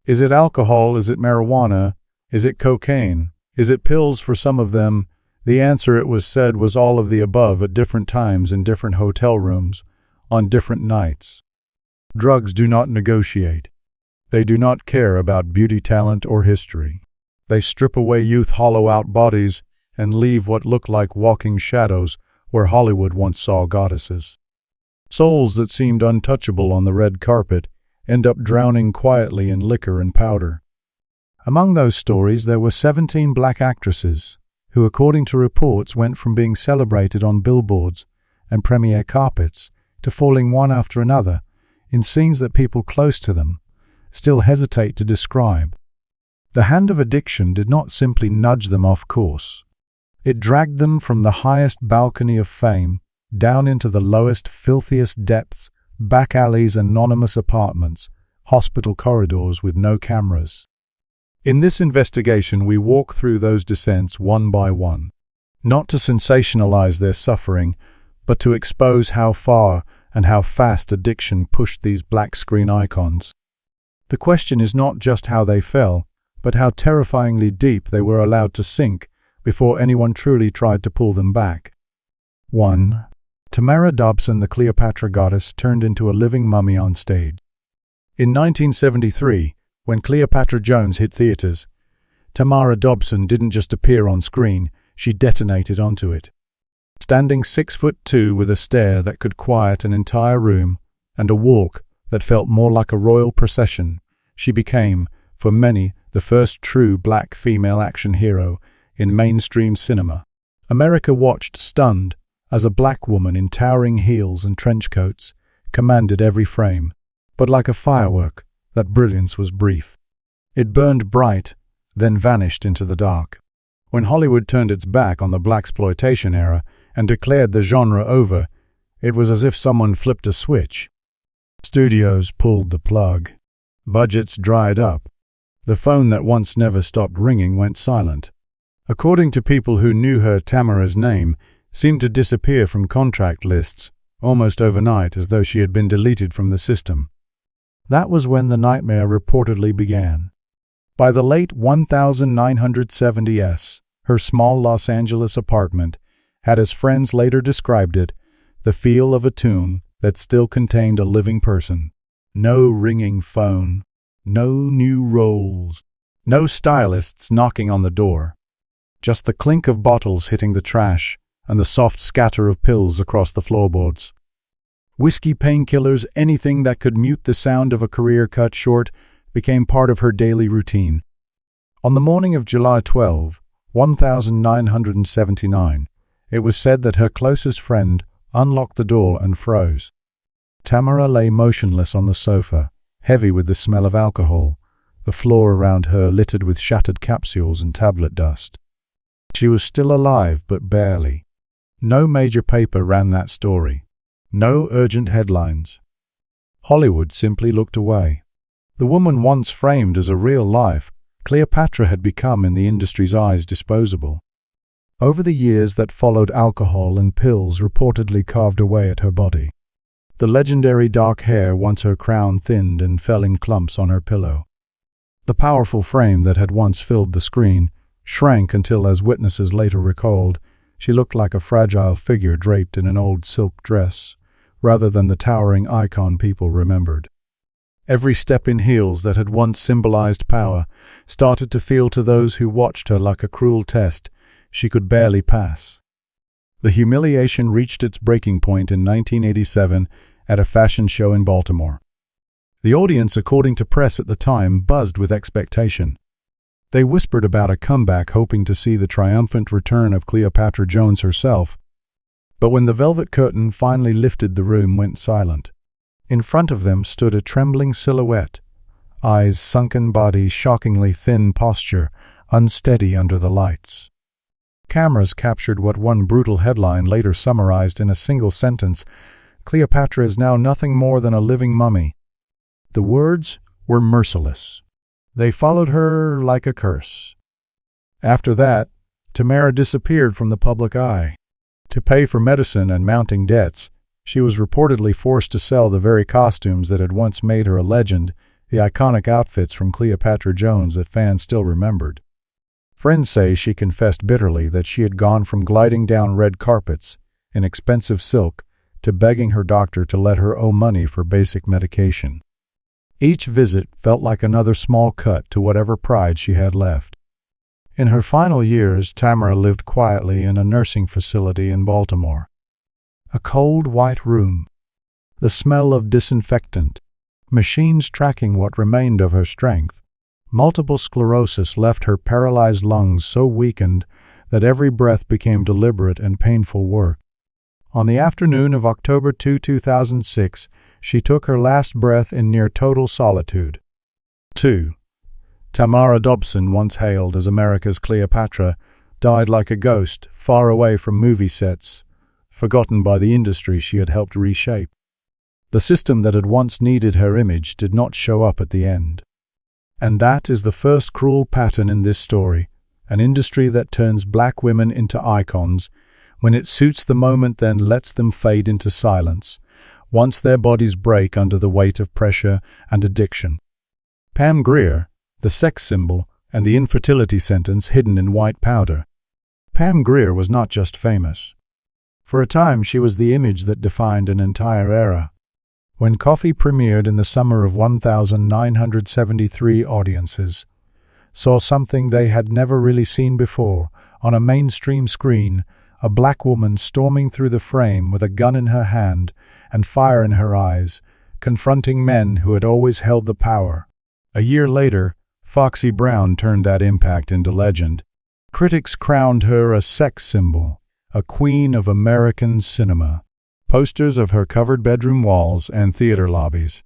Is it alcohol? Is it marijuana? Is it cocaine? Is it pills for some of them? The answer, it was said, was all of the above at different times in different hotel rooms, on different nights. Drugs do not negotiate. They do not care about beauty, talent, or history. They strip away youth, hollow out bodies, and leave what look like walking shadows where Hollywood once saw goddesses. Souls that seemed untouchable on the red carpet end up drowning quietly in liquor and powder. Among those stories there were 17 black actresses who, according to reports, went from being celebrated on billboards and premiere carpets to falling one after another in scenes that people close to them still hesitate to describe. The hand of addiction did not simply nudge them off course. It dragged them from the highest balcony of fame down into the lowest, filthiest depths, back alleys, anonymous apartments, hospital corridors with no cameras. In this investigation, we walk through those descents one by one, not to sensationalize their suffering, but to expose how far and how fast addiction pushed these black screen icons. The question is not just how they fell, but how terrifyingly deep they were allowed to sink before anyone truly tried to pull them back. 1. Tamara Dobson, the Cleopatra goddess, turned into a living mummy on stage. In 1973, when Cleopatra Jones hit theaters, Tamara Dobson didn't just appear on screen, she detonated onto it. Standing 6'2" with a stare that could quiet an entire room and a walk that felt more like a royal procession, she became, for many, the first true black female action hero in mainstream cinema. America watched stunned as a black woman in towering heels and trench coats commanded every frame. But like a firework, that brilliance was brief. It burned bright, then vanished into the dark. When Hollywood turned its back on the blaxploitation era and declared the genre over, it was as if someone flipped a switch. Studios pulled the plug. Budgets dried up. The phone that once never stopped ringing went silent. According to people who knew her, Tamara's name seemed to disappear from contract lists almost overnight, as though she had been deleted from the system. That was when the nightmare reportedly began. By the late 1970s, her small Los Angeles apartment had, as friends later described it, the feel of a tomb that still contained a living person. No ringing phone, no new roles, no stylists knocking on the door. Just the clink of bottles hitting the trash and the soft scatter of pills across the floorboards. Whiskey, painkillers, anything that could mute the sound of a career cut short became part of her daily routine. On the morning of July 12, 1979, it was said that her closest friend unlocked the door and froze. Tamara lay motionless on the sofa, heavy with the smell of alcohol, the floor around her littered with shattered capsules and tablet dust. She was still alive, but barely. No major paper ran that story. No urgent headlines. Hollywood simply looked away. The woman once framed as a real life, Cleopatra had become, in the industry's eyes, disposable. Over the years that followed, alcohol and pills reportedly carved away at her body. The legendary dark hair, once her crown, thinned and fell in clumps on her pillow. The powerful frame that had once filled the screen shrank until, as witnesses later recalled, she looked like a fragile figure draped in an old silk dress, rather than the towering icon people remembered. Every step in heels that had once symbolized power started to feel to those who watched her like a cruel test she could barely pass. The humiliation reached its breaking point in 1987 at a fashion show in Baltimore. The audience, according to press at the time, buzzed with expectation. They whispered about a comeback, hoping to see the triumphant return of Cleopatra Jones herself. But when the velvet curtain finally lifted, the room went silent. In front of them stood a trembling silhouette, eyes sunken, body shockingly thin, posture unsteady under the lights. Cameras captured what one brutal headline later summarized in a single sentence: "Cleopatra is now nothing more than a living mummy." The words were merciless. They followed her like a curse. After that, Tamara disappeared from the public eye. To pay for medicine and mounting debts, she was reportedly forced to sell the very costumes that had once made her a legend the iconic outfits from Cleopatra Jones that fans still remembered. Friends say she confessed bitterly that she had gone from gliding down red carpets in expensive silk to begging her doctor to let her owe money for basic medication. Each visit felt like another small cut to whatever pride she had left. In her final years, Tamara lived quietly in a nursing facility in Baltimore. A cold white room, the smell of disinfectant, machines tracking what remained of her strength. Multiple sclerosis left her paralyzed lungs so weakened that every breath became deliberate and painful work. On the afternoon of October 2, 2006, she took her last breath in near total solitude. 2. Tamara Dobson, once hailed as America's Cleopatra, died like a ghost, far away from movie sets, forgotten by the industry she had helped reshape. The system that had once needed her image did not show up at the end. And that is the first cruel pattern in this story, an industry that turns black women into icons when it suits the moment, then lets them fade into silence, once their bodies break under the weight of pressure and addiction. Pam Grier, the sex symbol and the infertility sentence hidden in white powder. Pam Grier was not just famous. For a time she was the image that defined an entire era. When Coffee premiered in the summer of 1973, audiences saw something they had never really seen before on a mainstream screen, a black woman storming through the frame with a gun in her hand and fire in her eyes, confronting men who had always held the power. A year later, Foxy Brown turned that impact into legend. Critics crowned her a sex symbol, a queen of American cinema. Posters of her covered bedroom walls and theater lobbies.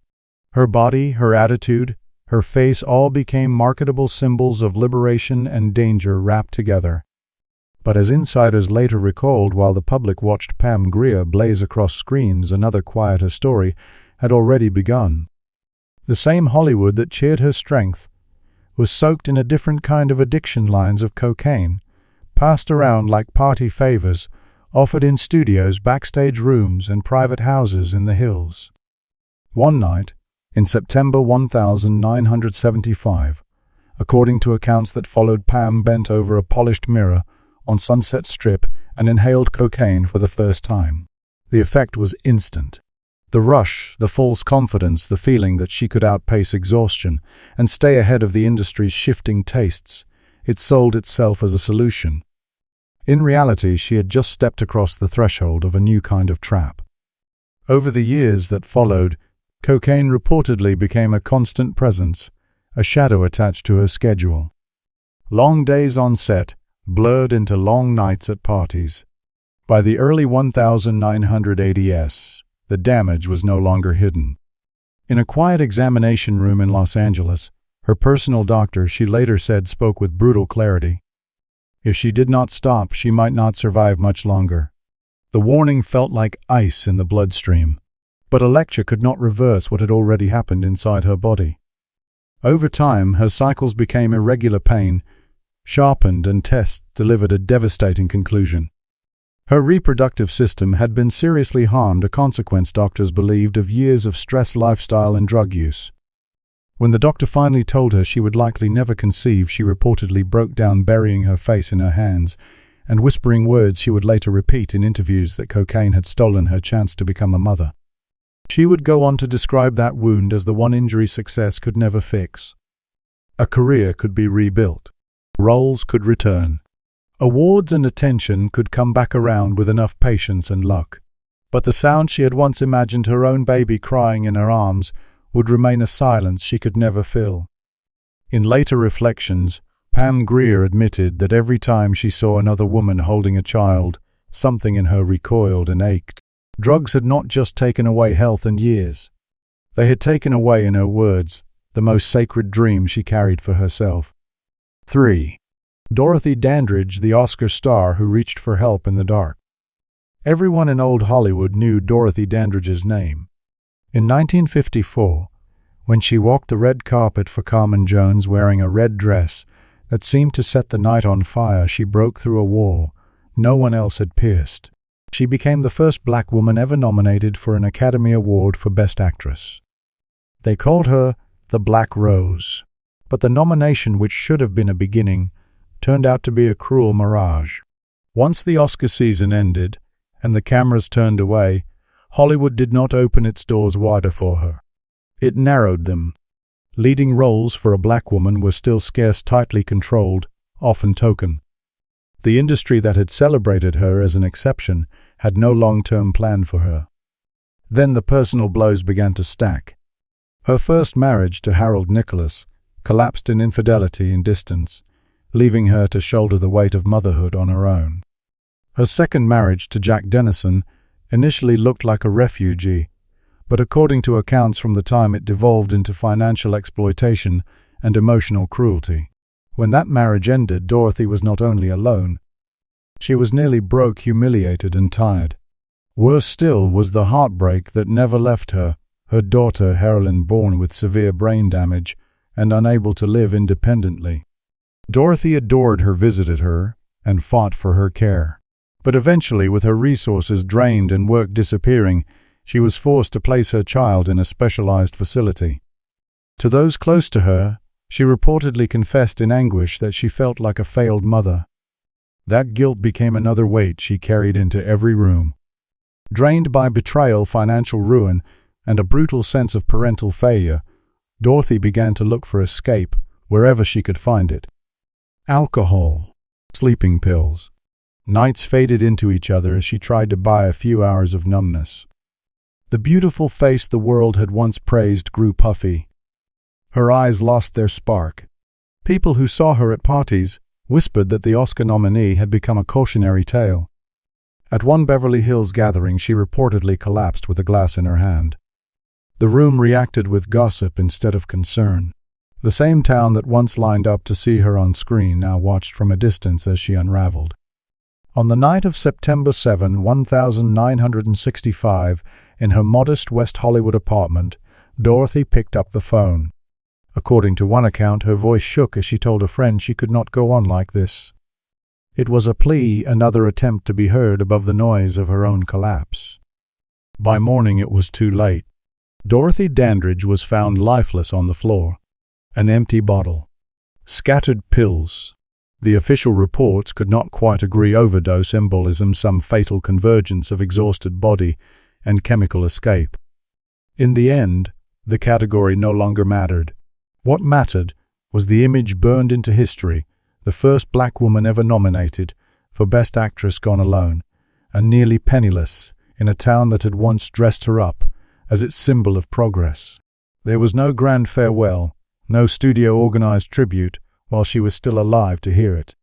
Her body, her attitude, her face all became marketable symbols of liberation and danger wrapped together. But as insiders later recalled, while the public watched Pam Grier blaze across screens, another quieter story had already begun. The same Hollywood that cheered her strength was soaked in a different kind of addiction, lines of cocaine, passed around like party favors, offered in studios, backstage rooms, and private houses in the hills. One night, in September 1975, according to accounts that followed, Pam bent over a polished mirror on Sunset Strip and inhaled cocaine for the first time. The effect was instant. The rush, the false confidence, the feeling that she could outpace exhaustion and stay ahead of the industry's shifting tastes. It sold itself as a solution. In reality, she had just stepped across the threshold of a new kind of trap. Over the years that followed, cocaine reportedly became a constant presence, a shadow attached to her schedule. Long days on set blurred into long nights at parties. By the early 1980s, the damage was no longer hidden. In a quiet examination room in Los Angeles, her personal doctor, she later said, spoke with brutal clarity. If she did not stop, she might not survive much longer. The warning felt like ice in the bloodstream, but a lecture could not reverse what had already happened inside her body. Over time, her cycles became irregular pain, sharpened, and tests delivered a devastating conclusion. Her reproductive system had been seriously harmed, a consequence doctors believed of years of stress, lifestyle, and drug use. When the doctor finally told her she would likely never conceive, she reportedly broke down, burying her face in her hands and whispering words she would later repeat in interviews that cocaine had stolen her chance to become a mother. She would go on to describe that wound as the one injury success could never fix. A career could be rebuilt. Roles could return. Awards and attention could come back around with enough patience and luck. But the sound she had once imagined, her own baby crying in her arms, would remain a silence she could never fill. In later reflections, Pam Grier admitted that every time she saw another woman holding a child, something in her recoiled and ached. Drugs had not just taken away health and years. They had taken away, in her words, the most sacred dream she carried for herself. 3. Dorothy Dandridge, the Oscar star who reached for help in the dark. Everyone in old Hollywood knew Dorothy Dandridge's name. In 1954, when she walked the red carpet for Carmen Jones wearing a red dress that seemed to set the night on fire, she broke through a wall no one else had pierced. She became the first black woman ever nominated for an Academy Award for Best Actress. They called her The Black Rose. But the nomination, which should have been a beginning, turned out to be a cruel mirage. Once the Oscar season ended and the cameras turned away, Hollywood did not open its doors wider for her. It narrowed them. Leading roles for a black woman were still scarce, tightly controlled, often token. The industry that had celebrated her as an exception had no long-term plan for her. Then the personal blows began to stack. Her first marriage to Harold Nicholas collapsed in infidelity and distance, leaving her to shoulder the weight of motherhood on her own. Her second marriage to Jack Dennison initially looked like a refugee, but according to accounts from the time, it devolved into financial exploitation and emotional cruelty. When that marriage ended, Dorothy was not only alone, she was nearly broke, humiliated, and tired. Worse still was the heartbreak that never left her, her daughter Heroine born with severe brain damage and unable to live independently. Dorothy adored her, visited her, and fought for her care. But eventually, with her resources drained and work disappearing, she was forced to place her child in a specialized facility. To those close to her, she reportedly confessed in anguish that she felt like a failed mother. That guilt became another weight she carried into every room. Drained by betrayal, financial ruin, and a brutal sense of parental failure, Dorothy began to look for escape wherever she could find it. Alcohol, sleeping pills. Nights faded into each other as she tried to buy a few hours of numbness. The beautiful face the world had once praised grew puffy. Her eyes lost their spark. People who saw her at parties whispered that the Oscar nominee had become a cautionary tale. At one Beverly Hills gathering, she reportedly collapsed with a glass in her hand. The room reacted with gossip instead of concern. The same town that once lined up to see her on screen now watched from a distance as she unraveled. On the night of September 7, 1965, in her modest West Hollywood apartment, Dorothy picked up the phone. According to one account, her voice shook as she told a friend she could not go on like this. It was a plea, another attempt to be heard above the noise of her own collapse. By morning it was too late. Dorothy Dandridge was found lifeless on the floor. An empty bottle. Scattered pills. The official reports could not quite agree: overdose, embolism, some fatal convergence of exhausted body and chemical escape. In the end, the category no longer mattered. What mattered was the image burned into history, the first black woman ever nominated for Best Actress gone alone, and nearly penniless, in a town that had once dressed her up as its symbol of progress. There was no grand farewell, no studio-organized tribute, while she was still alive to hear it.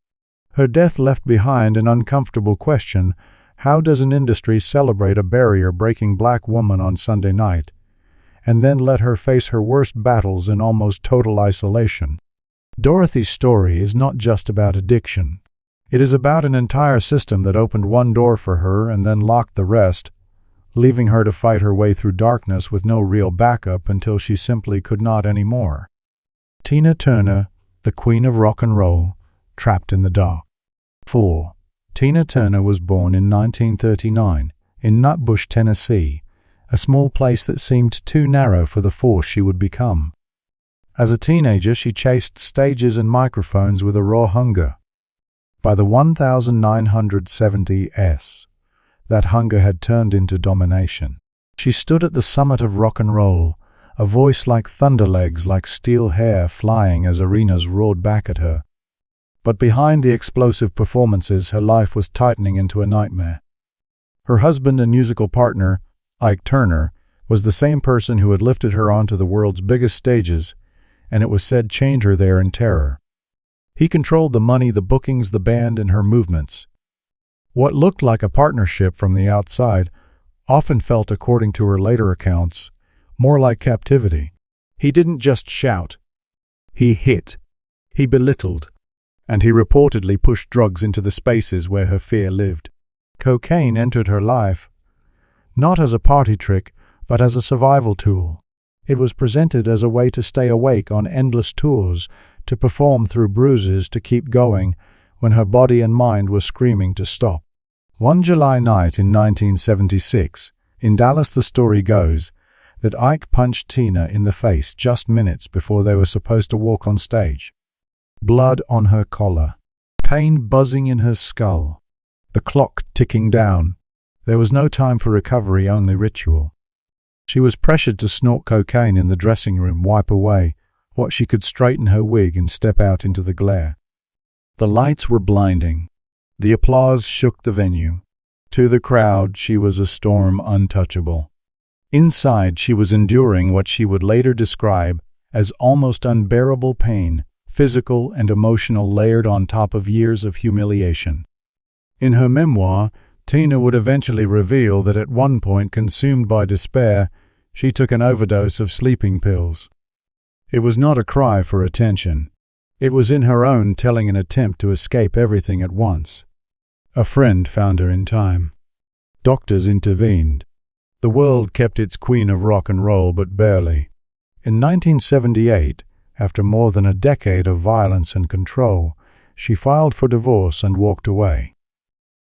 Her death left behind an uncomfortable question: how does an industry celebrate a barrier-breaking black woman on Sunday night, and then let her face her worst battles in almost total isolation? Dorothy's story is not just about addiction. It is about an entire system that opened one door for her and then locked the rest, leaving her to fight her way through darkness with no real backup until she simply could not anymore. Tina Turner, the queen of rock and roll, trapped in the dark. 4. Tina Turner was born in 1939 in Nutbush, Tennessee, a small place that seemed too narrow for the force she would become. As a teenager, she chased stages and microphones with a raw hunger. By the 1970s, that hunger had turned into domination. She stood at the summit of rock and roll, a voice like thunder, legs like steel hair flying as arenas roared back at her. But behind the explosive performances, her life was tightening into a nightmare. Her husband and musical partner, Ike Turner, was the same person who had lifted her onto the world's biggest stages, and it was said chained her there in terror. He controlled the money, the bookings, the band, and her movements. What looked like a partnership from the outside often felt, according to her later accounts, more like captivity. He didn't just shout. He hit. He belittled. And he reportedly pushed drugs into the spaces where her fear lived. Cocaine entered her life, not as a party trick, but as a survival tool. It was presented as a way to stay awake on endless tours, to perform through bruises, to keep going when her body and mind were screaming to stop. One July night in 1976, in Dallas, the story goes, that Ike punched Tina in the face just minutes before they were supposed to walk on stage. Blood on her collar, pain buzzing in her skull, the clock ticking down. There was no time for recovery, only ritual. She was pressured to snort cocaine in the dressing room, wipe away what she could, straighten her wig, and step out into the glare. The lights were blinding. The applause shook the venue. To the crowd, she was a storm untouchable. Inside, she was enduring what she would later describe as almost unbearable pain, physical and emotional, layered on top of years of humiliation. In her memoir, Tina would eventually reveal that at one point, consumed by despair, she took an overdose of sleeping pills. It was not a cry for attention. It was in her own telling, an attempt to escape everything at once. A friend found her in time. Doctors intervened. The world kept its queen of rock and roll, but barely. In 1978, after more than a decade of violence and control, she filed for divorce and walked away.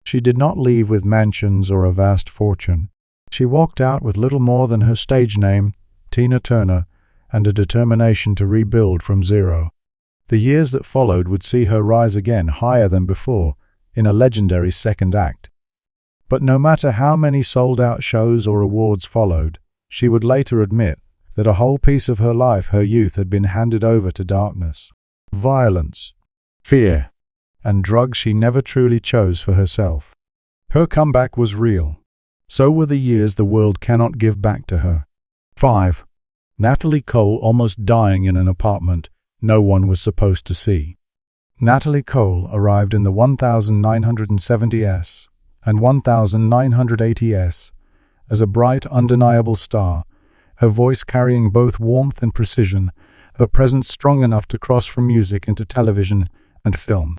She did not leave with mansions or a vast fortune. She walked out with little more than her stage name, Tina Turner, and a determination to rebuild from zero. The years that followed would see her rise again, higher than before, in a legendary second act. But no matter how many sold-out shows or awards followed, she would later admit that a whole piece of her life, her youth, had been handed over to darkness, violence, fear, and drugs she never truly chose for herself. Her comeback was real. So were the years the world cannot give back to her. 5. Natalie Cole almost dying in an apartment no one was supposed to see. Natalie Cole arrived in the 1970s and 1980s as a bright, undeniable star, her voice carrying both warmth and precision, her presence strong enough to cross from music into television and film.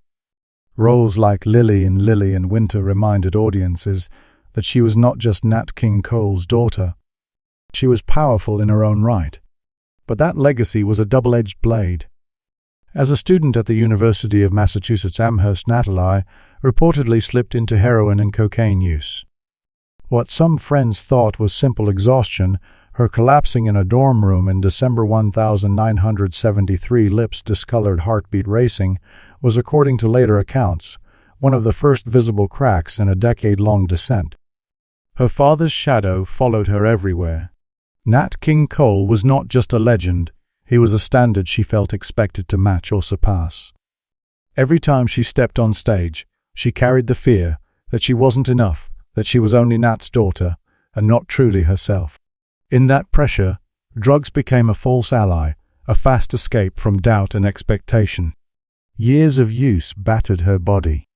Roles like Lily in Winter reminded audiences that she was not just Nat King Cole's daughter. She was powerful in her own right. But that legacy was a double-edged blade. As a student at the University of Massachusetts Amherst, Natalie reportedly slipped into heroin and cocaine use. What some friends thought was simple exhaustion, her collapsing in a dorm room in December 1973, lips discolored, heartbeat racing, was, according to later accounts, one of the first visible cracks in a decade-long descent. Her father's shadow followed her everywhere. Nat King Cole was not just a legend, he was a standard she felt expected to match or surpass. Every time she stepped on stage, she carried the fear that she wasn't enough, that she was only Nat's daughter, and not truly herself. In that pressure, drugs became a false ally, a fast escape from doubt and expectation. Years of use battered her body.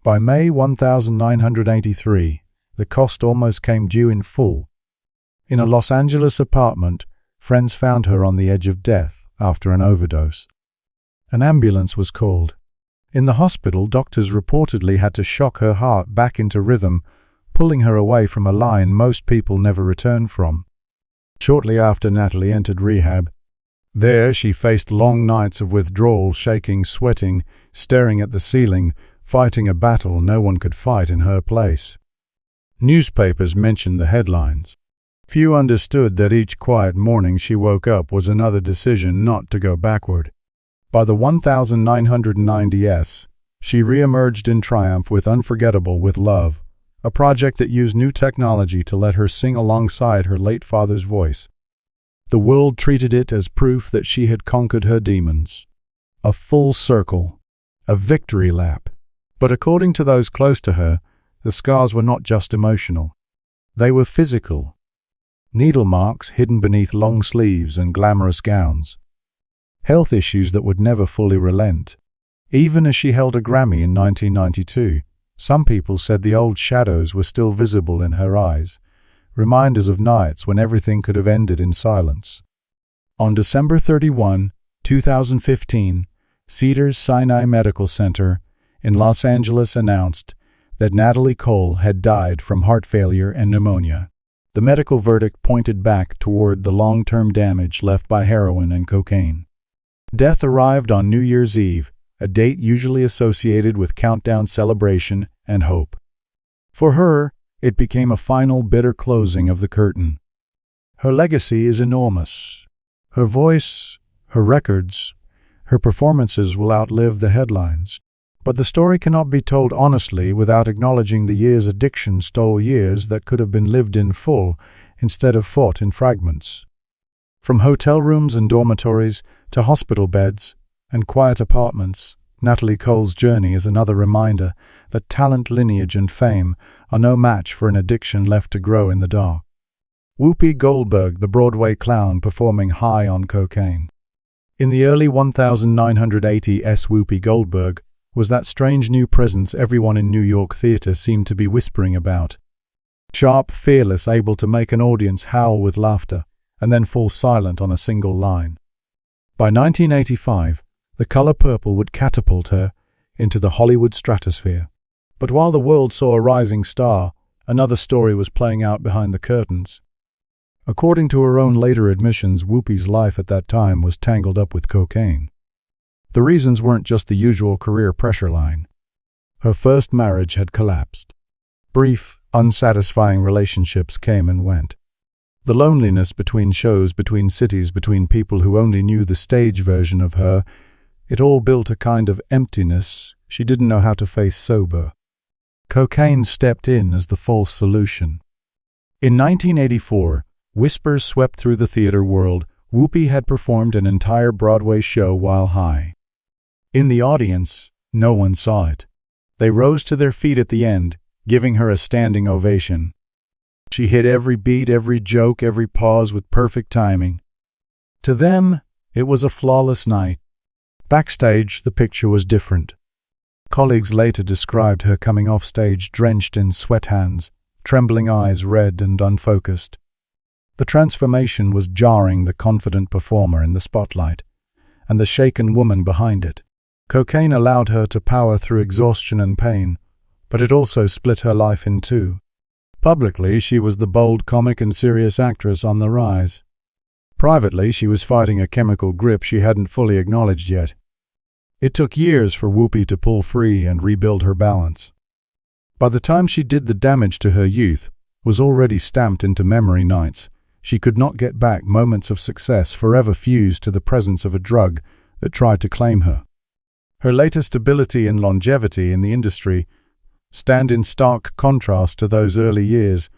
By May 1983, the cost almost came due in full. In a Los Angeles apartment, friends found her on the edge of death after an overdose. An ambulance was called. In the hospital, doctors reportedly had to shock her heart back into rhythm, pulling her away from a line most people never return from. Shortly after, Natalie entered rehab. There she faced long nights of withdrawal, shaking, sweating, staring at the ceiling, fighting a battle no one could fight in her place. Newspapers mentioned the headlines. Few understood that each quiet morning she woke up was another decision not to go backward. By the 1990s, she re-emerged in triumph with Unforgettable with Love, a project that used new technology to let her sing alongside her late father's voice. The world treated it as proof that she had conquered her demons. A full circle, a victory lap. But according to those close to her, the scars were not just emotional. They were physical. Needle marks hidden beneath long sleeves and glamorous gowns. Health issues that would never fully relent. Even as she held a Grammy in 1992, some people said the old shadows were still visible in her eyes, reminders of nights when everything could have ended in silence. On December 31, 2015, Cedars-Sinai Medical Center in Los Angeles announced that Natalie Cole had died from heart failure and pneumonia. The medical verdict pointed back toward the long-term damage left by heroin and cocaine. Death arrived on New Year's Eve, a date usually associated with countdown, celebration, and hope. For her, it became a final, bitter closing of the curtain. Her legacy is enormous. Her voice, her records, her performances will outlive the headlines. But the story cannot be told honestly without acknowledging the years addiction stole, years that could have been lived in full instead of fought in fragments. From hotel rooms and dormitories to hospital beds and quiet apartments, Natalie Cole's journey is another reminder that talent, lineage, and fame are no match for an addiction left to grow in the dark. Whoopi Goldberg, the Broadway clown performing high on cocaine. In the early 1980s, Whoopi Goldberg was that strange new presence everyone in New York theater seemed to be whispering about. Sharp, fearless, able to make an audience howl with laughter and then fall silent on a single line. By 1985, the color purple would catapult her into the Hollywood stratosphere. But while the world saw a rising star, another story was playing out behind the curtains. According to her own later admissions, Whoopi's life at that time was tangled up with cocaine. The reasons weren't just the usual career pressure line. Her first marriage had collapsed. Brief, unsatisfying relationships came and went. The loneliness between shows, between cities, between people who only knew the stage version of her, it all built a kind of emptiness she didn't know how to face sober. Cocaine stepped in as the false solution. In 1984, whispers swept through the theater world. Whoopi had performed an entire Broadway show while high. In the audience, no one saw it. They rose to their feet at the end, giving her a standing ovation. She hit every beat, every joke, every pause with perfect timing. To them, it was a flawless night. Backstage, the picture was different. Colleagues later described her coming off stage drenched in sweat, hands, trembling eyes, red and unfocused. The transformation was jarring, the confident performer in the spotlight, and the shaken woman behind it. Cocaine allowed her to power through exhaustion and pain, but it also split her life in two. Publicly, she was the bold comic and serious actress on the rise. Privately, she was fighting a chemical grip she hadn't fully acknowledged yet. It took years for Whoopi to pull free and rebuild her balance. By the time she did, the damage to her youth was already stamped into memory. Nights she could not get back, moments of success forever fused to the presence of a drug that tried to claim her. Her latest stability and longevity in the industry stand in stark contrast to those early years,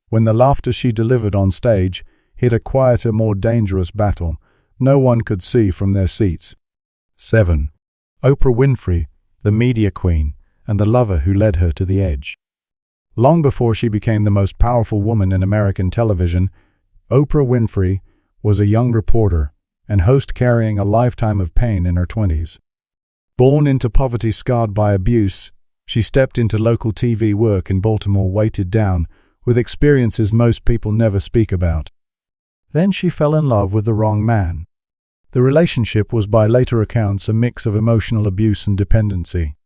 when the laughter she delivered on stage hit a quieter, more dangerous battle no one could see from their seats. 7. Oprah Winfrey, the media queen, and the lover who led her to the edge. Long before she became the most powerful woman in American television, Oprah Winfrey was a young reporter and host carrying a lifetime of pain in her 20s. Born into poverty, scarred by abuse, she stepped into local TV work in Baltimore, weighted down with experiences most people never speak about. Then she fell in love with the wrong man. The relationship was, by later accounts, a mix of emotional abuse and dependency.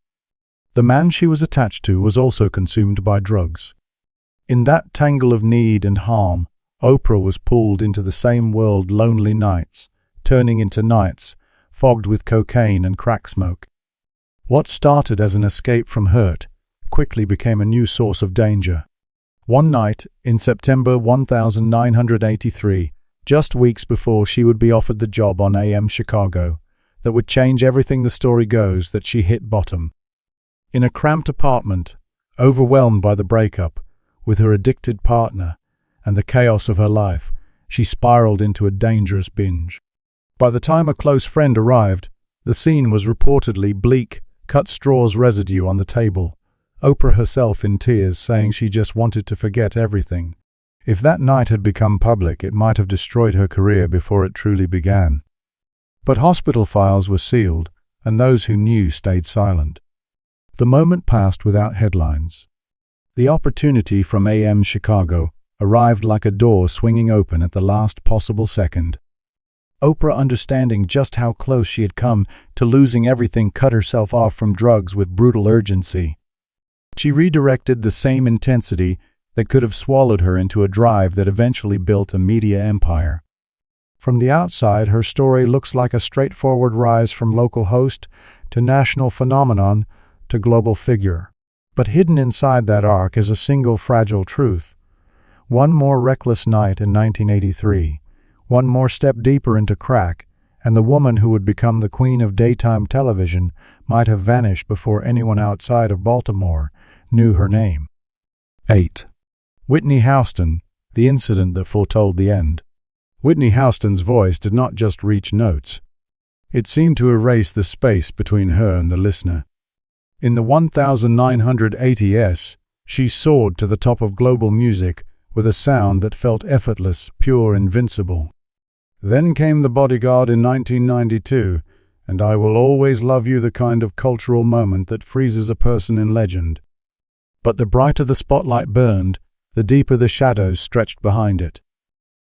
The man she was attached to was also consumed by drugs. In that tangle of need and harm, Oprah was pulled into the same world, lonely nights, turning into nights fogged with cocaine and crack smoke. What started as an escape from hurt quickly became a new source of danger. One night, in September 1983, just weeks before she would be offered the job on AM Chicago that would change everything, the story goes that she hit bottom. In a cramped apartment, overwhelmed by the breakup with her addicted partner and the chaos of her life, she spiraled into a dangerous binge. By the time a close friend arrived, the scene was reportedly bleak, cut straws residue on the table, Oprah herself in tears saying she just wanted to forget everything. If that night had become public, it might have destroyed her career before it truly began. But hospital files were sealed, and those who knew stayed silent. The moment passed without headlines. The opportunity from AM Chicago arrived like a door swinging open at the last possible second. Oprah, understanding just how close she had come to losing everything, cut herself off from drugs with brutal urgency. She redirected the same intensity that could have swallowed her into a drive that eventually built a media empire. From the outside, her story looks like a straightforward rise from local host to national phenomenon to global figure. But hidden inside that arc is a single fragile truth. One more reckless night in 1983, one more step deeper into crack, and the woman who would become the queen of daytime television might have vanished before anyone outside of Baltimore knew her name. 8. Whitney Houston, the incident that foretold the end. Whitney Houston's voice did not just reach notes. It seemed to erase the space between her and the listener. In the 1980s, she soared to the top of global music with a sound that felt effortless, pure, invincible. Then came The Bodyguard in 1992, and I Will Always Love You, the kind of cultural moment that freezes a person in legend. But the brighter the spotlight burned, the deeper the shadows stretched behind it.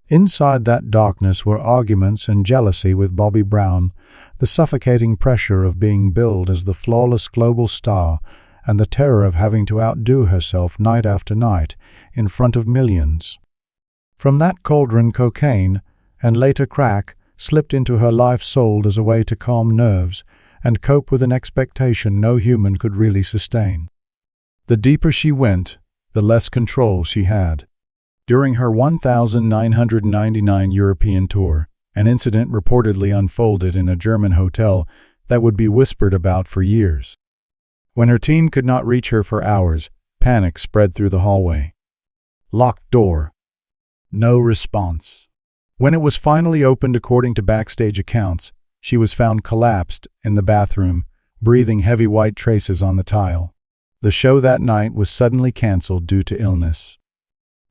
Inside that darkness were arguments and jealousy with Bobby Brown, the suffocating pressure of being billed as the flawless global star, and the terror of having to outdo herself night after night in front of millions. From that cauldron, cocaine, and later crack, slipped into her life, sold as a way to calm nerves and cope with an expectation no human could really sustain. The deeper she went, the less control she had. During her 1999 European tour, an incident reportedly unfolded in a German hotel that would be whispered about for years. When her team could not reach her for hours, panic spread through the hallway. Locked door. No response. When it was finally opened, according to backstage accounts, she was found collapsed in the bathroom, breathing heavy white traces on the tile. The show that night was suddenly canceled due to illness.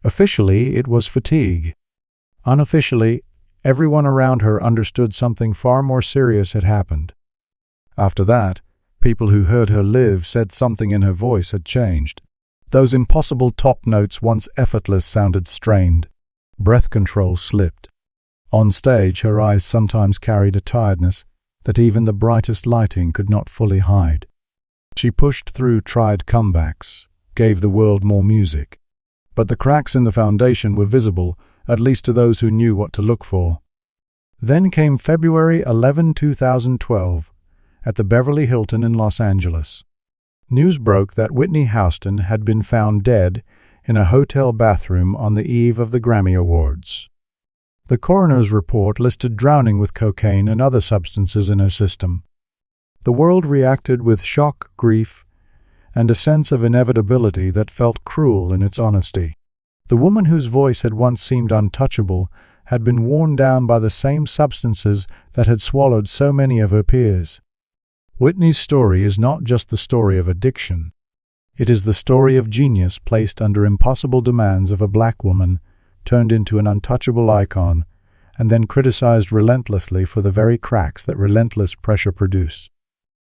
Officially, it was fatigue. Unofficially, everyone around her understood something far more serious had happened. After that, people who heard her live said something in her voice had changed. Those impossible top notes, once effortless, sounded strained. Breath control slipped. On stage, her eyes sometimes carried a tiredness that even the brightest lighting could not fully hide. She pushed through, tried comebacks, gave the world more music. But the cracks in the foundation were visible, at least to those who knew what to look for. Then came February 11, 2012, at the Beverly Hilton in Los Angeles. News broke that Whitney Houston had been found dead in a hotel bathroom on the eve of the Grammy Awards. The coroner's report listed drowning with cocaine and other substances in her system. The world reacted with shock, grief, and a sense of inevitability that felt cruel in its honesty. The woman whose voice had once seemed untouchable had been worn down by the same substances that had swallowed so many of her peers. Whitney's story is not just the story of addiction. It is the story of genius placed under impossible demands of a black woman, turned into an untouchable icon, and then criticized relentlessly for the very cracks that relentless pressure produced.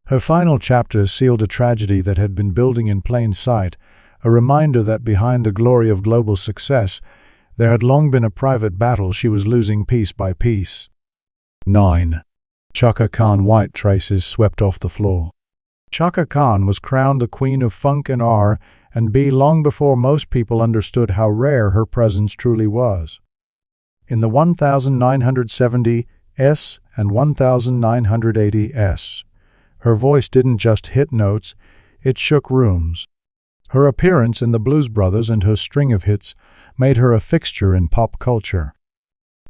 Her final chapter sealed a tragedy that had been building in plain sight, a reminder that behind the glory of global success, there had long been a private battle she was losing piece by piece. 9. Chaka Khan. White traces swept off the floor. Chaka Khan was crowned the queen of funk and R&B long before most people understood how rare her presence truly was. In the 1970s and 1980s, her voice didn't just hit notes, it shook rooms. Her appearance in the Blues Brothers and her string of hits made her a fixture in pop culture.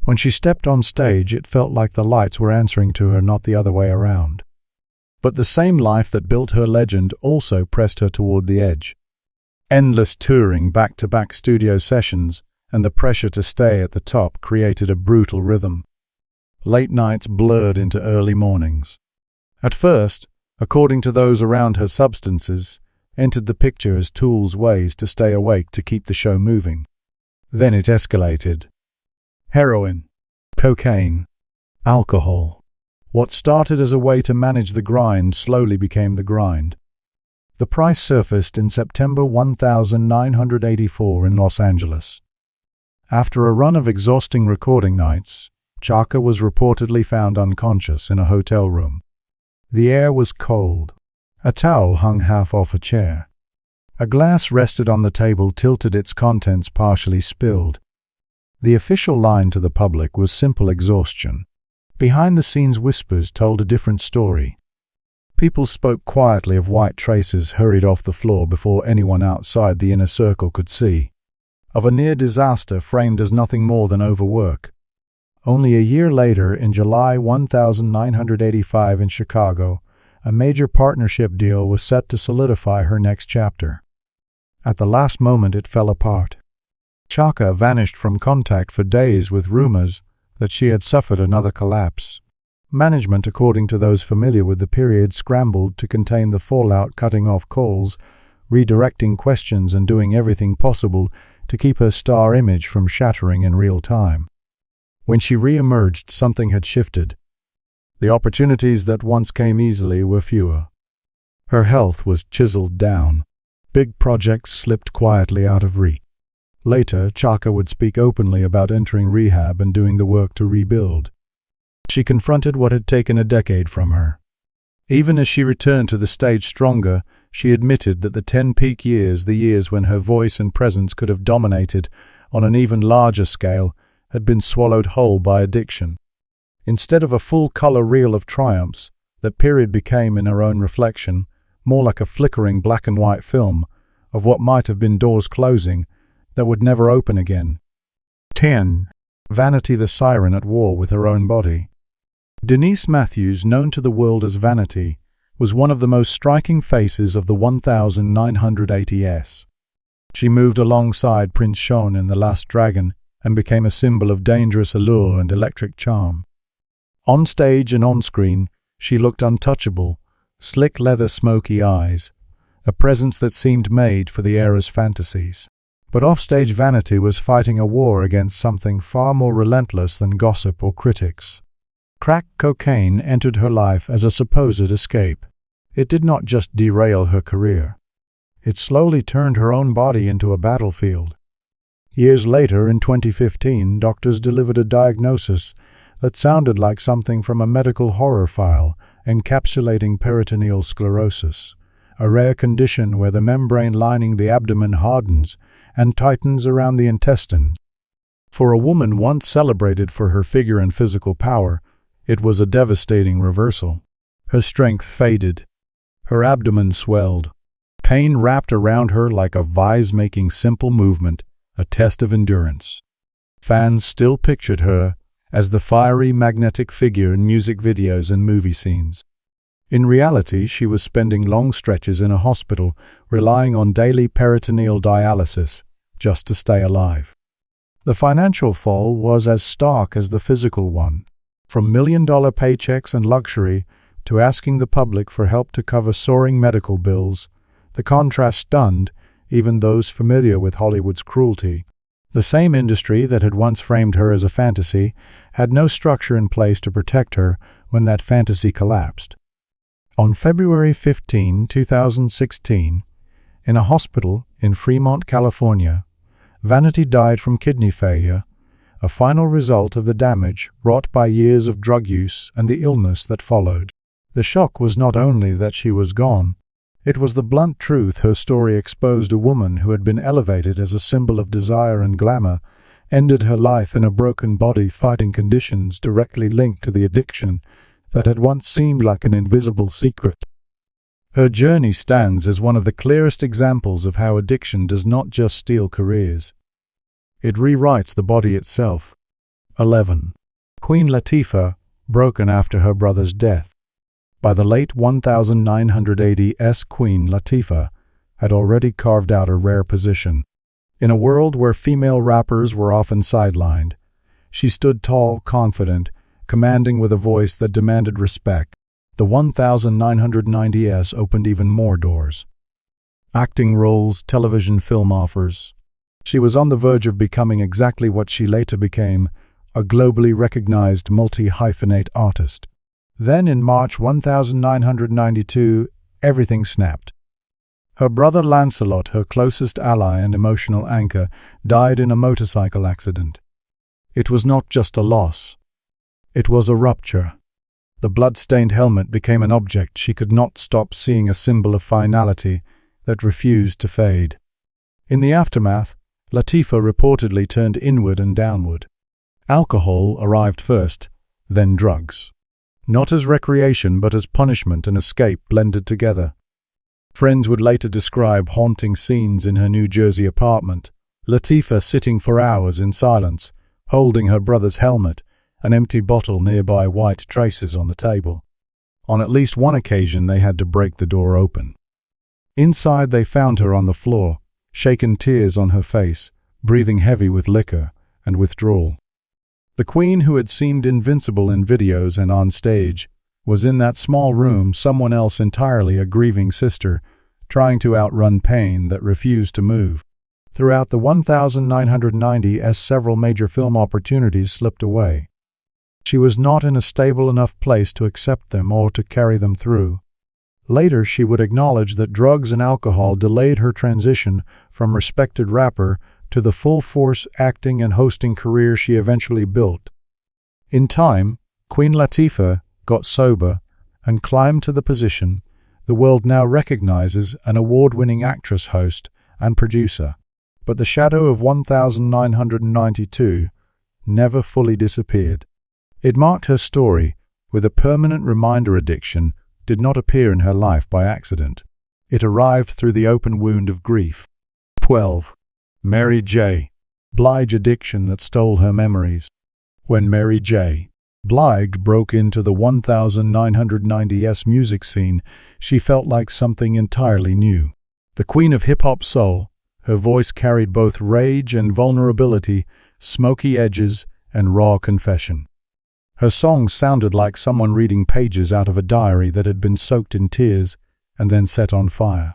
When she stepped on stage, it felt like the lights were answering to her, not the other way around. But the same life that built her legend also pressed her toward the edge. Endless touring, back-to-back studio sessions, and the pressure to stay at the top created a brutal rhythm. Late nights blurred into early mornings. At first, according to those around her, substances entered the picture as tools, ways to stay awake, to keep the show moving. Then it escalated. Heroin, cocaine, alcohol. What started as a way to manage the grind slowly became the grind. The price surfaced in September 1984 in Los Angeles. After a run of exhausting recording nights, Chaka was reportedly found unconscious in a hotel room. The air was cold. A towel hung half off a chair. A glass rested on the table, tilted, its contents partially spilled. The official line to the public was simple exhaustion. Behind-the-scenes whispers told a different story. People spoke quietly of white traces hurried off the floor before anyone outside the inner circle could see. of a near disaster framed as nothing more than overwork. Only a year later, in July 1985 in Chicago, a major partnership deal was set to solidify her next chapter. At the last moment it fell apart. Chaka vanished from contact for days with rumors that she had suffered another collapse. Management, according to those familiar with the period, scrambled to contain the fallout, cutting off calls, redirecting questions, and doing everything possible to keep her star image from shattering in real time. When she re-emerged, something had shifted. The opportunities that once came easily were fewer. Her health was chiseled down. Big projects slipped quietly out of reach. Later, Chaka would speak openly about entering rehab and doing the work to rebuild. She confronted what had taken a decade from her. Even as she returned to the stage stronger, she admitted that the 10 peak years, the years when her voice and presence could have dominated on an even larger scale, had been swallowed whole by addiction. Instead of a full-color reel of triumphs, that period became, in her own reflection, more like a flickering black-and-white film of what might have been doors closing that would never open again. 10. Vanity, the siren at war with her own body. Denise Matthews, known to the world as Vanity, was one of the most striking faces of the 1980s. She moved alongside Prince Sean in The Last Dragon and became a symbol of dangerous allure and electric charm. On stage and on screen, she looked untouchable, slick leather, smoky eyes, a presence that seemed made for the era's fantasies. But offstage, Vanity was fighting a war against something far more relentless than gossip or critics. Crack cocaine entered her life as a supposed escape. It did not just derail her career. It slowly turned her own body into a battlefield. Years later, in 2015, doctors delivered a diagnosis that sounded like something from a medical horror file, encapsulating peritoneal sclerosis, a rare condition where the membrane lining the abdomen hardens and tightens around the intestine. For a woman once celebrated for her figure and physical power, it was a devastating reversal. Her strength faded. Her abdomen swelled. Pain wrapped around her like a vise, making simple movement a test of endurance. Fans still pictured her as the fiery, magnetic figure in music videos and movie scenes. In reality, she was spending long stretches in a hospital, relying on daily peritoneal dialysis just to stay alive. The financial fall was as stark as the physical one. From million-dollar paychecks and luxury to asking the public for help to cover soaring medical bills, the contrast stunned even those familiar with Hollywood's cruelty. The same industry that had once framed her as a fantasy had no structure in place to protect her when that fantasy collapsed. On February 15, 2016, in a hospital in Fremont, California, Vanity died from kidney failure, a final result of the damage wrought by years of drug use and the illness that followed. The shock was not only that she was gone, it was the blunt truth her story exposed. A woman who had been elevated as a symbol of desire and glamour ended her life in a broken body, fighting conditions directly linked to the addiction that had once seemed like an invisible secret. Her journey stands as one of the clearest examples of how addiction does not just steal careers. It rewrites the body itself. 11. Queen Latifah, broken after her brother's death. By the late 1980s, Queen Latifah had already carved out a rare position. In a world where female rappers were often sidelined, she stood tall, confident, commanding with a voice that demanded respect. The 1990s opened even more doors. Acting roles, television, film offers. She was on the verge of becoming exactly what she later became, a globally recognized multi-hyphenate artist. Then in March 1992, everything snapped. Her brother Lancelot, her closest ally and emotional anchor, died in a motorcycle accident. It was not just a loss. It was a rupture. The blood-stained helmet became an object she could not stop seeing, a symbol of finality that refused to fade. In the aftermath, Latifah reportedly turned inward and downward. Alcohol arrived first, then drugs. Not as recreation but as punishment and escape blended together. Friends would later describe haunting scenes in her New Jersey apartment, Latifah sitting for hours in silence, holding her brother's helmet, an empty bottle nearby, white traces on the table. On at least one occasion they had to break the door open. Inside they found her on the floor, shaken, tears on her face, breathing heavy with liquor and withdrawal. The Queen, who had seemed invincible in videos and on stage, was in that small room, someone else entirely, a grieving sister, trying to outrun pain that refused to move. Throughout the 1990s, several major film opportunities slipped away. She was not in a stable enough place to accept them or to carry them through. Later, she would acknowledge that drugs and alcohol delayed her transition from respected rapper to the full-force acting and hosting career she eventually built. In time, Queen Latifah got sober and climbed to the position the world now recognizes, an award-winning actress, host, and producer. But the shadow of 1992 never fully disappeared. It marked her story with a permanent reminder. Addiction did not appear in her life by accident. It arrived through the open wound of grief. 12. Mary J. Blige. Addiction that stole her memories. When Mary J. Blige broke into the 1990s music scene, she felt like something entirely new. The queen of hip-hop soul, her voice carried both rage and vulnerability, smoky edges and raw confession. Her songs sounded like someone reading pages out of a diary that had been soaked in tears and then set on fire.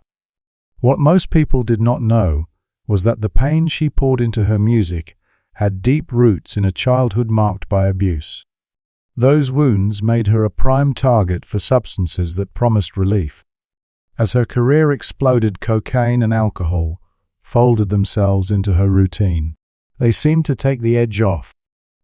What most people did not know was that the pain she poured into her music had deep roots in a childhood marked by abuse. Those wounds made her a prime target for substances that promised relief. As her career exploded, cocaine and alcohol folded themselves into her routine. They seemed to take the edge off.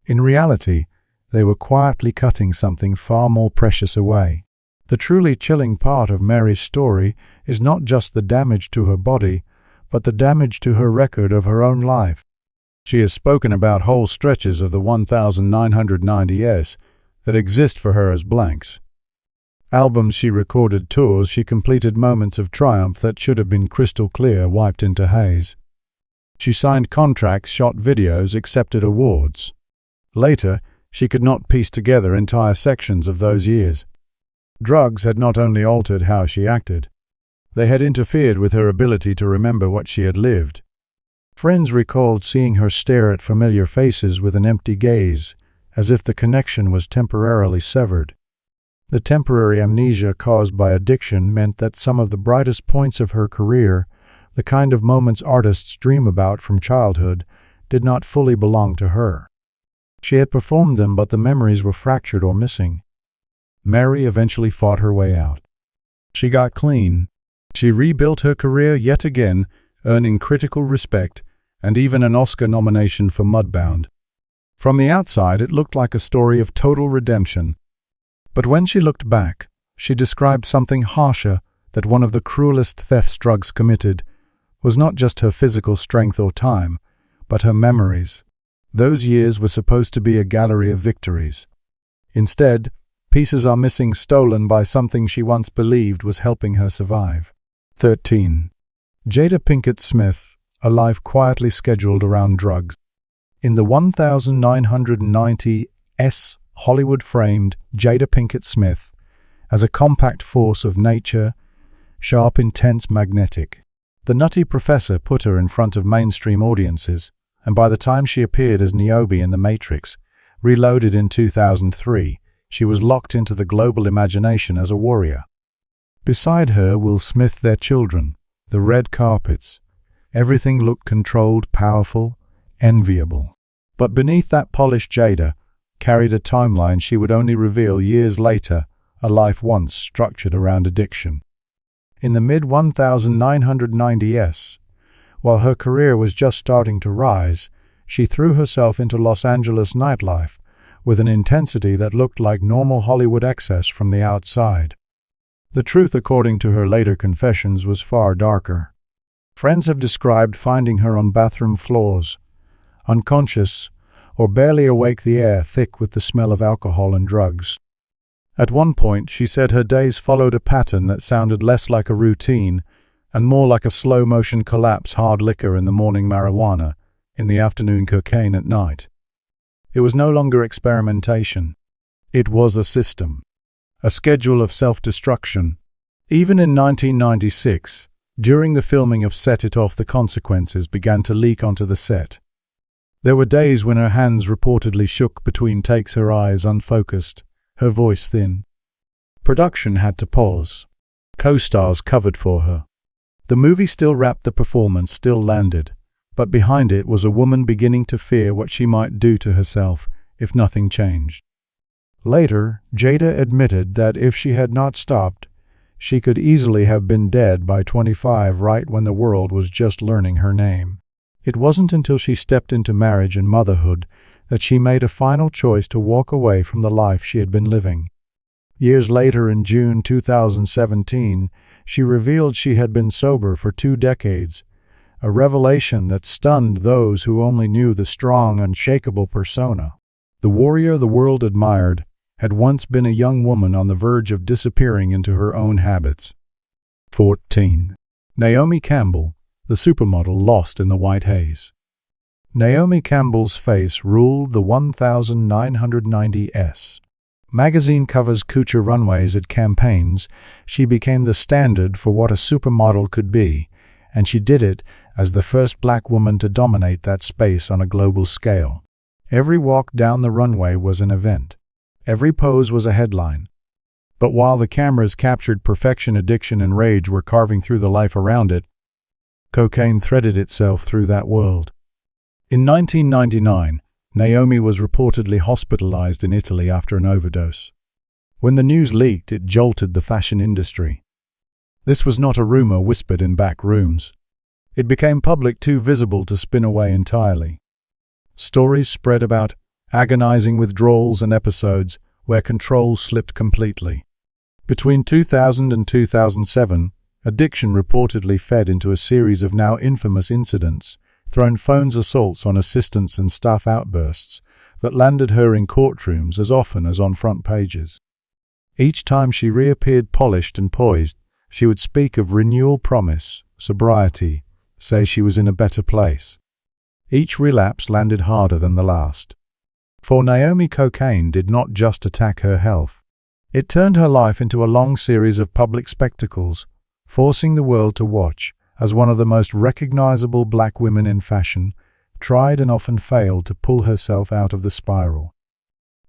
In reality, they were quietly cutting something far more precious away. The truly chilling part of Mary's story is not just the damage to her body, but the damage to her record of her own life. She has spoken about whole stretches of the 1990s that exist for her as blanks. Albums she recorded, tours she completed, moments of triumph that should have been crystal clear wiped into haze. She signed contracts, shot videos, accepted awards. Later, she could not piece together entire sections of those years. Drugs had not only altered how she acted, they had interfered with her ability to remember what she had lived. Friends recalled seeing her stare at familiar faces with an empty gaze, as if the connection was temporarily severed. The temporary amnesia caused by addiction meant that some of the brightest points of her career, the kind of moments artists dream about from childhood, did not fully belong to her. She had performed them, but the memories were fractured or missing. Mary eventually fought her way out. She got clean. She rebuilt her career yet again, earning critical respect and even an Oscar nomination for Mudbound. From the outside, it looked like a story of total redemption. But when she looked back, she described something harsher, that one of the cruelest thefts drugs committed was not just her physical strength or time, but her memories. Those years were supposed to be a gallery of victories. Instead, pieces are missing, stolen by something she once believed was helping her survive. 13. Jada Pinkett Smith, a life quietly scheduled around drugs. In the 1990s, Hollywood framed Jada Pinkett Smith as a compact force of nature, sharp, intense, magnetic. The Nutty Professor put her in front of mainstream audiences, and by the time she appeared as Niobe in The Matrix, Reloaded in 2003, she was locked into the global imagination as a warrior. Beside her, Will Smith, their children, the red carpets. Everything looked controlled, powerful, enviable. But beneath that polished, Jada carried a timeline she would only reveal years later, a life once structured around addiction. In the mid-1990s, while her career was just starting to rise, she threw herself into Los Angeles nightlife with an intensity that looked like normal Hollywood excess from the outside. The truth, according to her later confessions, was far darker. Friends have described finding her on bathroom floors, unconscious or barely awake, the air thick with the smell of alcohol and drugs. At one point, she said her days followed a pattern that sounded less like a routine and more like a slow-motion collapse, hard liquor in the morning, marijuana, in the afternoon, cocaine at night. It was no longer experimentation. It was a system, a schedule of self-destruction. Even in 1996, during the filming of Set It Off, the consequences began to leak onto the set. There were days when her hands reportedly shook between takes, her eyes unfocused, her voice thin. Production had to pause. Co-stars covered for her. The movie still wrapped, the performance still landed, but behind it was a woman beginning to fear what she might do to herself if nothing changed. Later, Jada admitted that if she had not stopped, she could easily have been dead by 25, right when the world was just learning her name. It wasn't until she stepped into marriage and motherhood that she made a final choice to walk away from the life she had been living. Years later, in June 2017, she revealed she had been sober for 2 decades, a revelation that stunned those who only knew the strong, unshakable persona. The warrior the world admired had once been a young woman on the verge of disappearing into her own habits. 14. Naomi Campbell, the supermodel lost in the white haze. Naomi Campbell's face ruled the 1990s. Magazine covers, couture runways at campaigns. She became the standard for what a supermodel could be, and she did it as the first black woman to dominate that space on a global scale. Every walk down the runway was an event. Every pose was a headline. But while the cameras captured perfection, addiction and rage were carving through the life around it, cocaine threaded itself through that world. In 1999, Naomi was reportedly hospitalized in Italy after an overdose. When the news leaked, it jolted the fashion industry. This was not a rumor whispered in back rooms. It became public, too visible to spin away entirely. Stories spread about agonizing withdrawals and episodes where control slipped completely. Between 2000 and 2007, addiction reportedly fed into a series of now infamous incidents, thrown phones, assaults on assistants and staff, outbursts that landed her in courtrooms as often as on front pages. Each time she reappeared polished and poised, she would speak of renewal, promise, sobriety, say she was in a better place. Each relapse landed harder than the last. For Naomi, cocaine did not just attack her health. It turned her life into a long series of public spectacles, forcing the world to watch as one of the most recognizable black women in fashion tried and often failed to pull herself out of the spiral.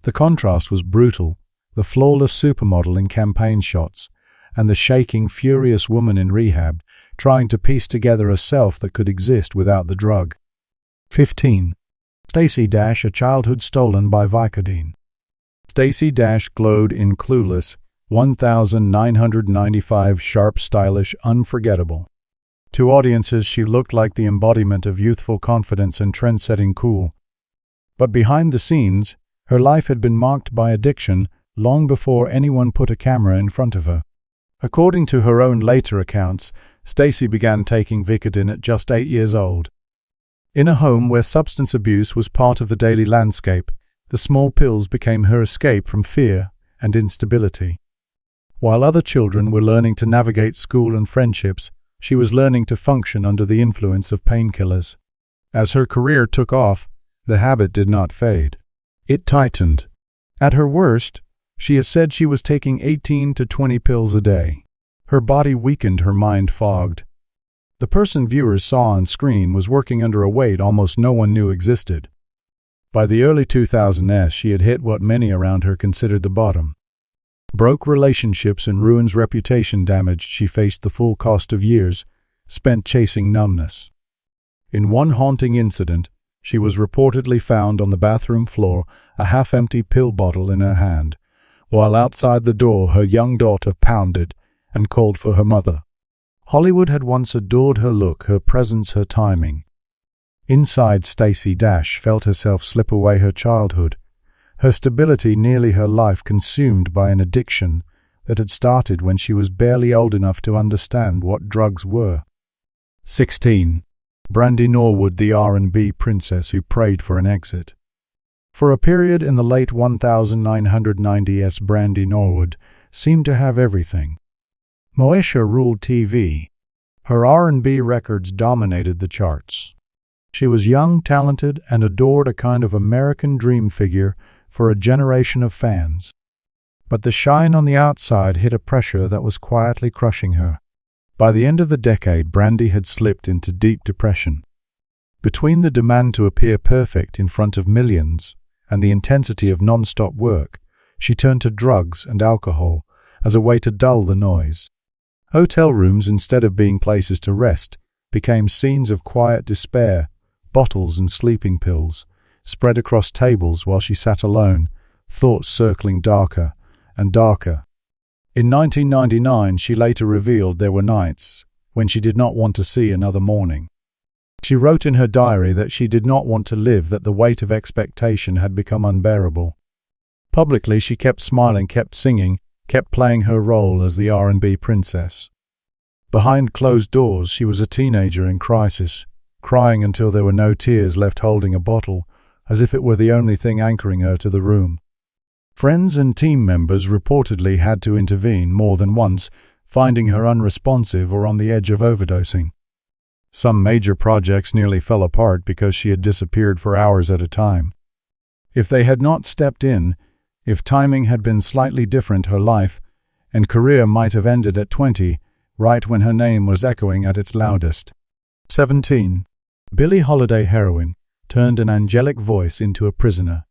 The contrast was brutal, the flawless supermodel in campaign shots, and the shaking, furious woman in rehab trying to piece together a self that could exist without the drug. 15. Stacey Dash, a childhood stolen by Vicodin. Stacey Dash glowed in Clueless, 1995, sharp, stylish, unforgettable. To audiences, she looked like the embodiment of youthful confidence and trend-setting cool. But behind the scenes, her life had been marked by addiction long before anyone put a camera in front of her. According to her own later accounts, Stacey began taking Vicodin at just 8 years old. In a home where substance abuse was part of the daily landscape, the small pills became her escape from fear and instability. While other children were learning to navigate school and friendships, she was learning to function under the influence of painkillers. As her career took off, the habit did not fade. It tightened. At her worst, she has said she was taking 18 to 20 pills a day. Her body weakened, her mind fogged. The person viewers saw on screen was working under a weight almost no one knew existed. By the early 2000s, she had hit what many around her considered the bottom. Broke relationships and ruins reputation damaged, she faced the full cost of years spent chasing numbness. In one haunting incident, she was reportedly found on the bathroom floor, a half-empty pill bottle in her hand, while outside the door her young daughter pounded and called for her mother. Hollywood had once adored her look, her presence, her timing. Inside, Stacey Dash felt herself slip away, her childhood, her stability, nearly her life consumed by an addiction that had started when she was barely old enough to understand what drugs were. 16. Brandy Norwood, the R&B princess who prayed for an exit. For a period in the late 1990s, Brandy Norwood seemed to have everything. Moesha ruled TV. Her R&B records dominated the charts. She was young, talented, and adored, a kind of American dream figure for a generation of fans. But the shine on the outside hit a pressure that was quietly crushing her. By the end of the decade, Brandy had slipped into deep depression. Between the demand to appear perfect in front of millions and the intensity of non-stop work, she turned to drugs and alcohol as a way to dull the noise. Hotel rooms, instead of being places to rest, became scenes of quiet despair. Bottles and sleeping pills spread across tables while she sat alone, thoughts circling darker and darker. In 1999, she later revealed there were nights when she did not want to see another morning. She wrote in her diary that she did not want to live, that the weight of expectation had become unbearable. Publicly, she kept smiling, kept singing, kept playing her role as the R&B princess. Behind closed doors, she was a teenager in crisis, crying until there were no tears left, holding a bottle, as if it were the only thing anchoring her to the room. Friends and team members reportedly had to intervene more than once, finding her unresponsive or on the edge of overdosing. Some major projects nearly fell apart because she had disappeared for hours at a time. If they had not stepped in, if timing had been slightly different, her life and career might have ended at 20, right when her name was echoing at its loudest. 17. Billie Holiday heroine turned an angelic voice into a prisoner.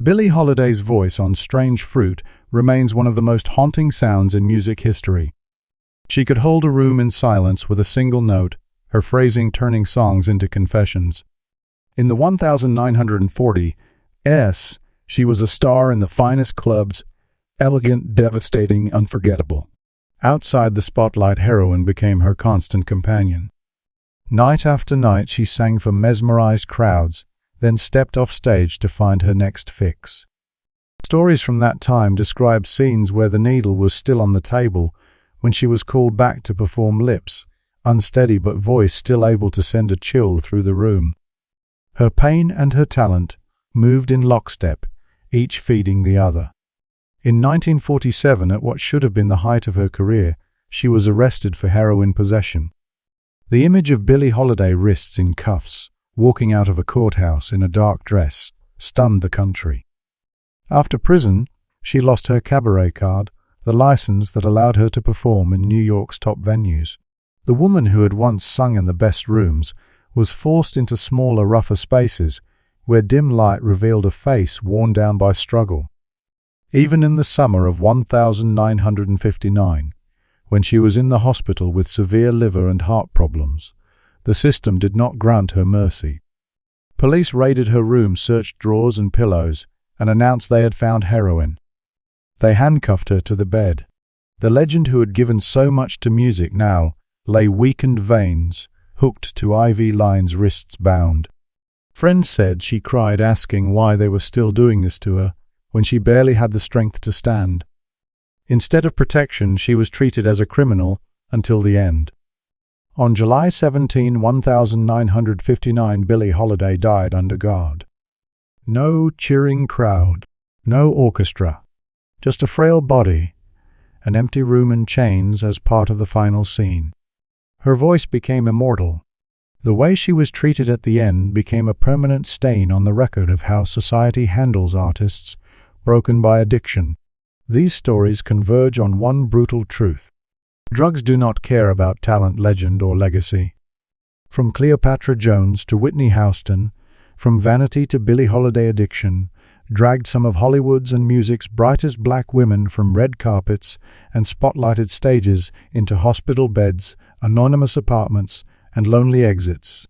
Billie Holiday's voice on Strange Fruit remains one of the most haunting sounds in music history. She could hold a room in silence with a single note, her phrasing turning songs into confessions. In the 1940s, she was a star in the finest clubs, elegant, devastating, unforgettable. Outside the spotlight, heroin became her constant companion. Night after night she sang for mesmerized crowds, then stepped off stage to find her next fix. Stories from that time describe scenes where the needle was still on the table when she was called back to perform, lips unsteady but voice still able to send a chill through the room. Her pain and her talent moved in lockstep, each feeding the other. In 1947, at what should have been the height of her career, she was arrested for heroin possession. The image of Billie Holiday, wrists in cuffs, walking out of a courthouse in a dark dress, stunned the country. After prison, she lost her cabaret card, the license that allowed her to perform in New York's top venues. The woman who had once sung in the best rooms was forced into smaller, rougher spaces where dim light revealed a face worn down by struggle. Even in the summer of 1959, when she was in the hospital with severe liver and heart problems, the system did not grant her mercy. Police raided her room, searched drawers and pillows, and announced they had found heroin. They handcuffed her to the bed. The legend who had given so much to music now lay weakened veins, hooked to IV lines, wrists bound. Friends said she cried, asking why they were still doing this to her when she barely had the strength to stand. Instead of protection, she was treated as a criminal until the end. On July 17, 1959, Billie Holiday died under guard. No cheering crowd, no orchestra, just a frail body, an empty room and chains as part of the final scene. Her voice became immortal. The way she was treated at the end became a permanent stain on the record of how society handles artists broken by addiction. These stories converge on one brutal truth. Drugs do not care about talent, legend, or legacy. From Cleopatra Jones to Whitney Houston, from vanity to Billie Holiday, addiction dragged some of Hollywood's and music's brightest black women from red carpets and spotlighted stages into hospital beds, anonymous apartments, and lonely exits.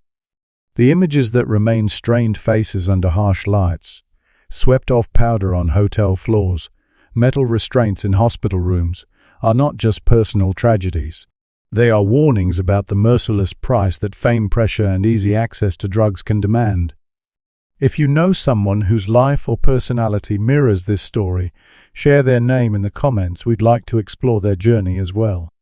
The images that remain, strained faces under harsh lights, swept off powder on hotel floors, metal restraints in hospital rooms, are not just personal tragedies. They are warnings about the merciless price that fame, pressure, and easy access to drugs can demand. If you know someone whose life or personality mirrors this story, share their name in the comments. We'd like to explore their journey as well.